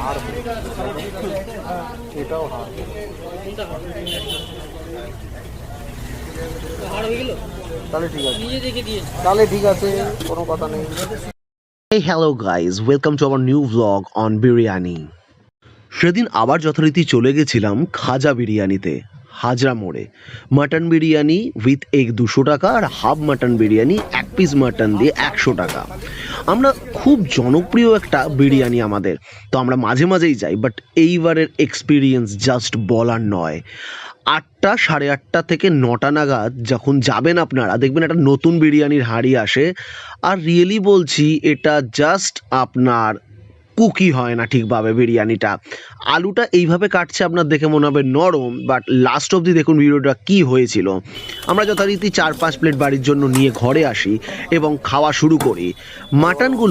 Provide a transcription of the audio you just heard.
হাড়, এটাও হাড়। তাহলে ঠিক আছে, তাহলে ঠিক আছে, কোনো কথা নেই। Hey hello guys, welcome to our new vlog on biryani. সেদিন আবার যথারীতি চলে গেছিলাম খাজা বিরিয়ানিতে, হাজরা মোড়ে। মাটন বিরিয়ানি উইথ এগ 200 টাকা আর half mutton biryani 1 piece mutton দিয়ে 100 টাকা। আমরা খুব জনপ্রিয় একটা বিরিয়ানি আমাদের, তো আমরা মাঝে মাঝেই যাই, বাট এইবারের এক্সপিরিয়েন্স জাস্ট বলার নয়। 8টা, 8:30 থেকে 9টা নাগাদ যখন যাবেন আপনারা, দেখবেন একটা নতুন বিরিয়ানির হাঁড়ি আসে। আর রিয়েলি বলছি, এটা জাস্ট আপনার কুকি হয় না ঠিকভাবে বিরিয়ানিটা। আলুটা এইভাবে কাটছে আপনার দেখে মনে হবে নরম, বাট লাস্ট অবধি দেখুন ভিডিওটা কি হয়েছিল। আমরা যথারীতি 4-5 প্লেট বাড়ির জন্য নিয়ে ঘরে আসি এবং খাওয়া শুরু করি। মাটনগুলো